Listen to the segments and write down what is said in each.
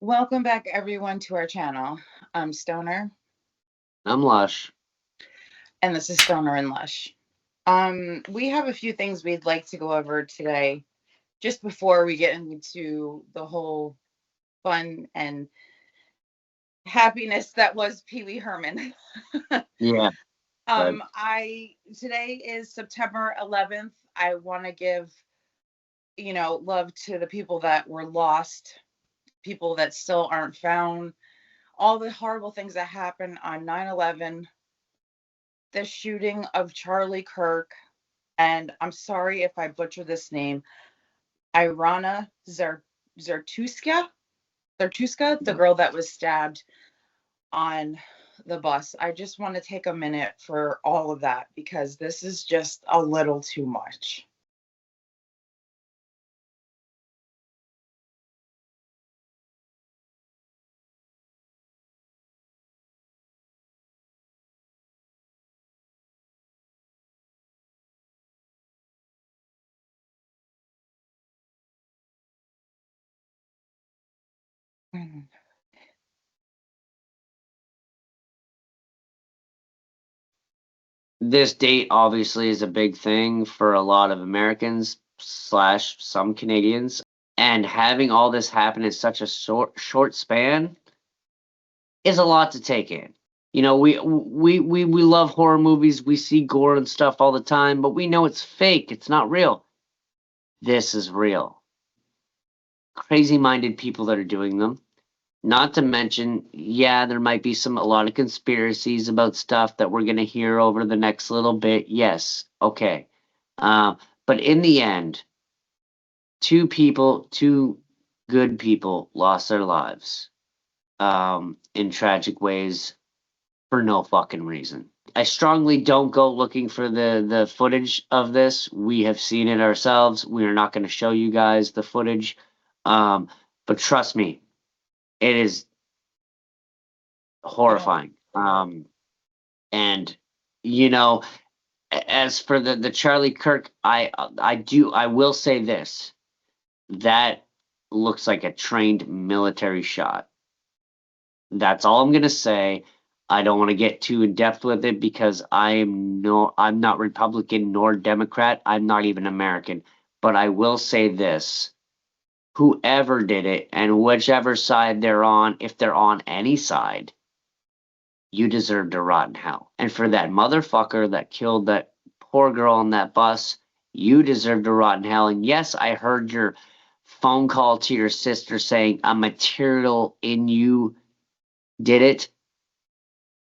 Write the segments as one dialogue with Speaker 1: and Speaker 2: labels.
Speaker 1: Welcome back, everyone, to our channel. I'm Stoner,
Speaker 2: I'm Lush.
Speaker 1: and this is Stoner and Lush. We have a few things we'd like to go over today, just before we get into the whole fun and happiness that was Pee Wee Herman.
Speaker 2: Yeah, right.
Speaker 1: I Today is September 11th. I want to give, love to the people that were lost, people that still aren't found, all the horrible things that happened on 9/11, the shooting of Charlie Kirk, and I'm sorry if I butcher this name, Irana Zertuska, the girl that was stabbed on the bus. I just want to take a minute for all of that because this is just a little too much.
Speaker 2: This date obviously is a big thing for a lot of Americans slash some Canadians, and having all this happen in such a short span is a lot to take in. We love horror movies. We see gore and stuff all the time, but we know it's fake. It's not real. This is real. Crazy-minded people that are doing them. Not to mention, yeah, there might be a lot of conspiracies about stuff that we're gonna hear over the next little bit. Yes, okay. But in the end, two good people lost their lives in tragic ways for no fucking reason. I strongly don't go looking for the footage of this. We have seen it ourselves. We are not going to show you guys the footage. But trust me, it is horrifying. And you know, as for the Charlie Kirk, I will say this. That looks like a trained military shot. That's all I'm gonna say. I don't want to get too in depth with it because I'm not Republican nor Democrat. I'm not even American. But I will say this. Whoever did it and whichever side they're on, if they're on any side, you deserve to rot in hell. And for that motherfucker that killed that poor girl on that bus, you deserve to rot in hell. And yes, I heard your phone call to your sister saying a material in you did it.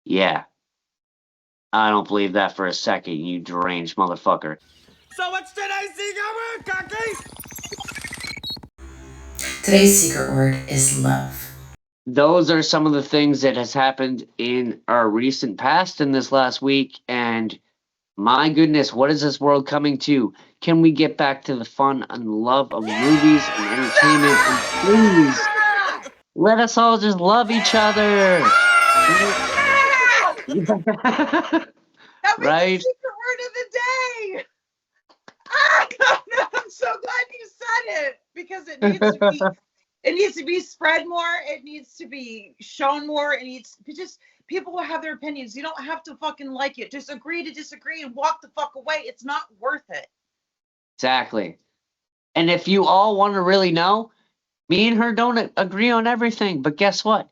Speaker 2: Yeah, I don't believe that for a second, you deranged motherfucker.
Speaker 3: So what's today's secret word, Cocky?
Speaker 4: Today's secret word is love.
Speaker 2: Those are some of the things that has happened in our recent past in this last week, and my goodness, what is this world coming to? Can we get back to the fun and love of movies and entertainment? And please, let us all just love each other.
Speaker 1: That was the
Speaker 2: Right?
Speaker 1: secret word of the day. I'm so glad you said it because it needs to be. It needs to be spread more. It needs to be shown more. It needs to just people will have their opinions. You don't have to fucking like it. Just agree to disagree and walk the fuck away. It's not worth it.
Speaker 2: Exactly. And if you all want to really know, me and her don't agree on everything, but guess what?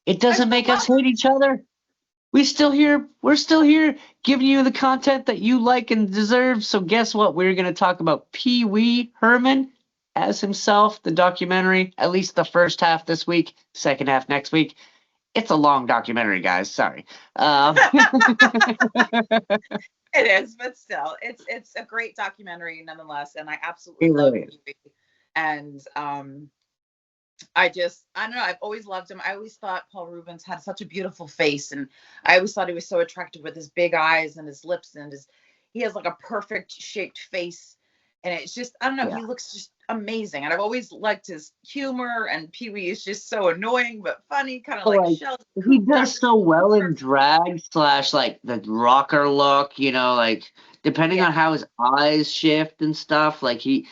Speaker 2: It doesn't make us hate each other. We're still here giving you the content that you like and deserve. So guess what? We're going to talk about Pee Wee Herman as himself, the documentary, at least the first half this week, second half next week. It's a long documentary, guys. Sorry.
Speaker 1: It is, but still, it's a great documentary nonetheless, and I absolutely love the movie. And I don't know. I've always loved him. I always thought Paul Rubens had such a beautiful face, and I always thought he was so attractive with his big eyes and his lips and he has like a perfect shaped face, and it's just I don't know. He looks just amazing, and I've always liked his humor. And Pee Wee is just so annoying but funny, kind of like Sheldon.
Speaker 2: He does so well in drag slash like the rocker look, like depending on how his eyes shift and stuff, like he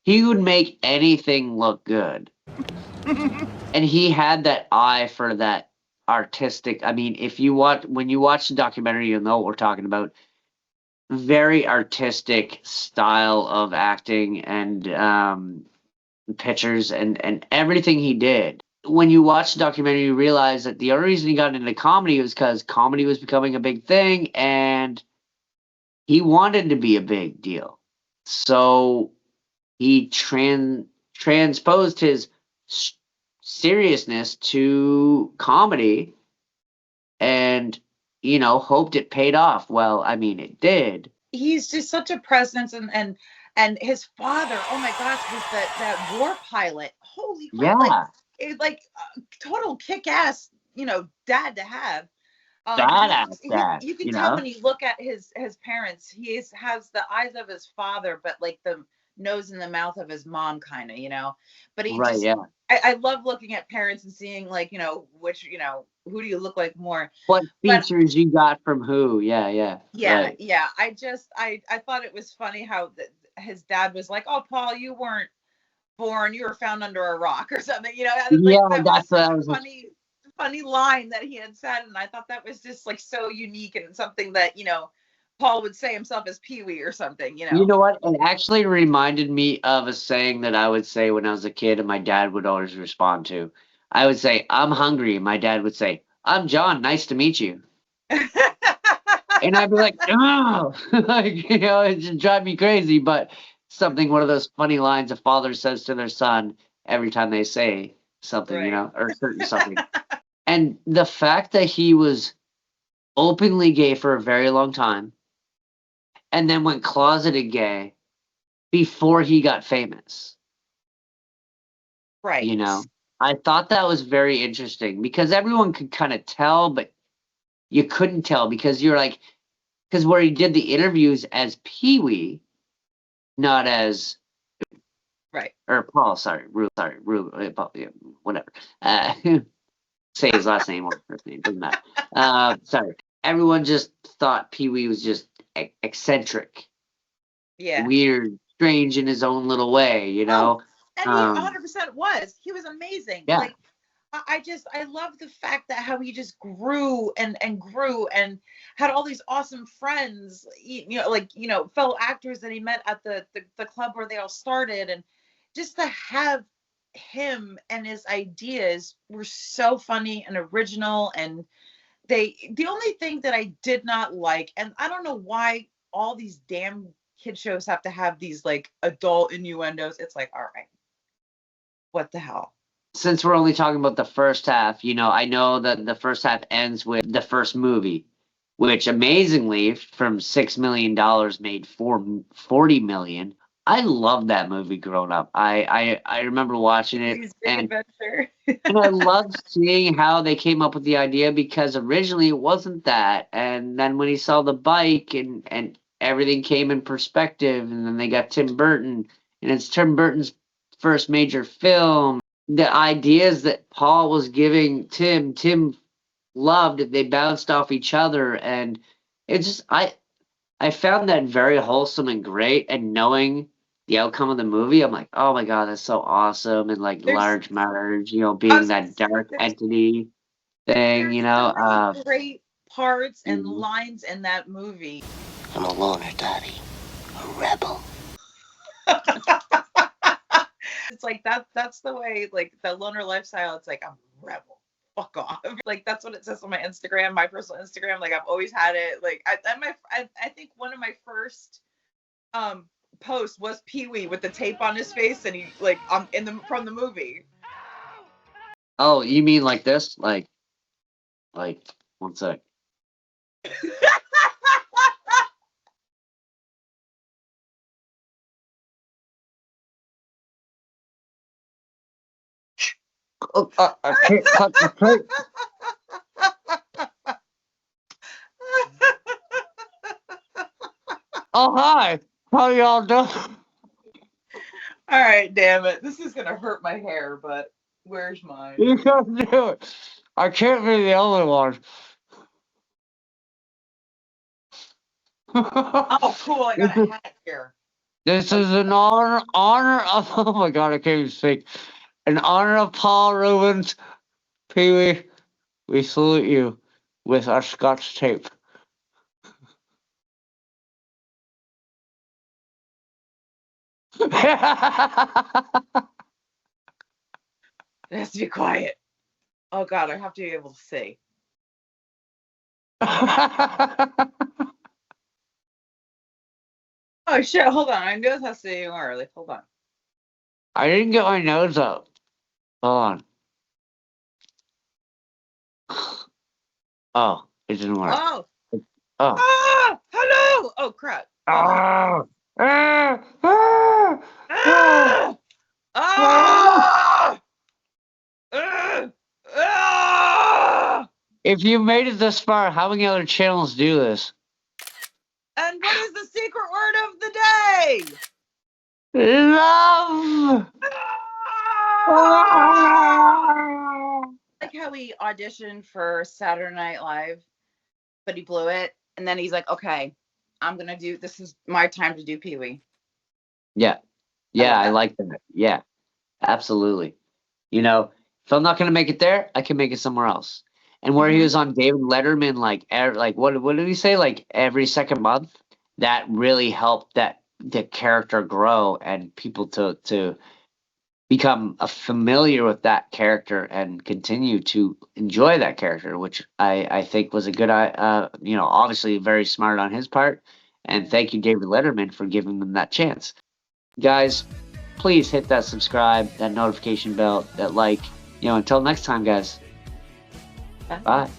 Speaker 2: would make anything look good. And he had that eye for that artistic. I mean, when you watch the documentary, you'll know what we're talking about. Very artistic style of acting and pictures and everything he did. When you watch the documentary, you realize that the only reason he got into comedy was because comedy was becoming a big thing, and he wanted to be a big deal. So he transposed his seriousness to comedy and, hoped it paid off. Well, I mean, it did.
Speaker 1: He's just such a presence, and his father, oh my gosh, was that war pilot. Holy crap,
Speaker 2: Yeah,
Speaker 1: total kick-ass, dad to have.
Speaker 2: badass dad,
Speaker 1: You can tell when you look at his parents, has the eyes of his father, but like the nose and the mouth of his mom, kind of. But he
Speaker 2: Right,
Speaker 1: just,
Speaker 2: yeah.
Speaker 1: I love looking at parents and seeing like, which, who do you look like more?
Speaker 2: What
Speaker 1: But
Speaker 2: features you got from who? Yeah, yeah.
Speaker 1: yeah,
Speaker 2: Right.
Speaker 1: yeah. I thought it was funny how his dad was like, "Oh, Paul, you weren't born; you were found under a rock or something." Like
Speaker 2: Yeah,
Speaker 1: that was
Speaker 2: that's
Speaker 1: just
Speaker 2: what
Speaker 1: such
Speaker 2: I
Speaker 1: a
Speaker 2: was.
Speaker 1: funny line that he had said, and I thought that was just like so unique and something that Paul would say himself as Pee Wee or something.
Speaker 2: You know what? It actually reminded me of a saying that I would say when I was a kid, and my dad would always respond to. I would say, "I'm hungry," and my dad would say, "I'm John. Nice to meet you." And I'd be like, "Oh," like, it just drive me crazy. But one of those funny lines a father says to their son every time they say something,
Speaker 1: Right.
Speaker 2: or certain something. And the fact that he was openly gay for a very long time, and then went closeted gay before he got famous.
Speaker 1: Right.
Speaker 2: I thought that was very interesting because everyone could kind of tell, but you couldn't tell because you're like, because where he did the interviews as Pee Wee, not as
Speaker 1: Right.
Speaker 2: or Paul, yeah, whatever. Uh, say his last name or first name, doesn't matter. Sorry. Everyone just thought Pee Wee was just eccentric,
Speaker 1: Yeah.
Speaker 2: weird, strange in his own little way,
Speaker 1: Oh, and he
Speaker 2: Um,
Speaker 1: 100% was. He was amazing.
Speaker 2: yeah.
Speaker 1: Like I love the fact that how he just grew and grew and had all these awesome friends, fellow actors that he met at the club where they all started, and just to have him and his ideas were so funny and original. And the only thing that I did not like, and I don't know why all these damn kid shows have to have these like adult innuendos. It's like, all right, what the hell?
Speaker 2: Since we're only talking about the first half, I know that the first half ends with the first movie, which amazingly, from $6 million, made 40 million. I loved that movie growing up. I remember watching it,
Speaker 1: Please, Big Adventure.
Speaker 2: and I loved seeing how they came up with the idea because originally it wasn't that, and then when he saw the bike and everything came in perspective, and then they got Tim Burton, and it's Tim Burton's first major film. The ideas that Paul was giving Tim loved it. They bounced off each other, and it just I found that very wholesome and great. And knowing the outcome of the movie, I'm like, oh my god, that's so awesome. And like
Speaker 1: There's
Speaker 2: large marriage,
Speaker 1: I
Speaker 2: being
Speaker 1: was gonna
Speaker 2: that
Speaker 1: say
Speaker 2: dark entity thing,
Speaker 1: there's so many great parts and
Speaker 2: Mhm.
Speaker 1: lines in that movie.
Speaker 5: I'm a loner, Daddy. A rebel.
Speaker 1: It's like that's the way, like the loner lifestyle. It's like I'm a rebel. Fuck off. Like that's what it says on my Instagram, my personal Instagram. Like I've always had it. Like I think one of my first posts was Pee Wee with the tape on his face, and he like from the movie.
Speaker 2: Oh, you mean like this? Like one sec. Oh, I can't cut the tape. Oh hi, how y'all doing?
Speaker 1: All right, damn it. This is gonna hurt my hair, but where's mine?
Speaker 2: You can do it. I can't be the only one.
Speaker 1: Oh, cool. I got a hat here.
Speaker 2: This is an honor of, oh my god, I can't even speak. In honor of Paul Rubens, Pee Wee, we salute you with our Scotch tape.
Speaker 1: It has to be quiet. Oh God, I have to be able to see. Oh shit, hold on. I knew this has to be more early. Hold on.
Speaker 2: I didn't get my nose up. Hold on. Oh, it didn't work.
Speaker 1: Oh.
Speaker 2: Oh.
Speaker 1: Ah! Hello! Oh crap.
Speaker 2: Oh. Ah! Ah!
Speaker 1: Ah! Ah! Ah! Ah!
Speaker 2: If you made it this far, how many other channels do this?
Speaker 1: And what is the secret word of the day?
Speaker 2: Love!
Speaker 1: Ah! Like how he auditioned for Saturday Night Live, but he blew it. And then he's like, okay, this is my time to do Pee Wee.
Speaker 2: Yeah. Yeah, I
Speaker 1: that.
Speaker 2: like that. Yeah, absolutely. You know, if I'm not gonna make it there, I can make it somewhere else. And where he
Speaker 1: Mhm.
Speaker 2: was on David Letterman, like, what did he say? Like every second month, that really helped that the character grow and people to become familiar with that character and continue to enjoy that character, which I think was a good, obviously very smart on his part. And thank you, David Letterman, for giving them that chance. Guys, please hit that subscribe, that notification bell, that like. Until next time, guys. Bye.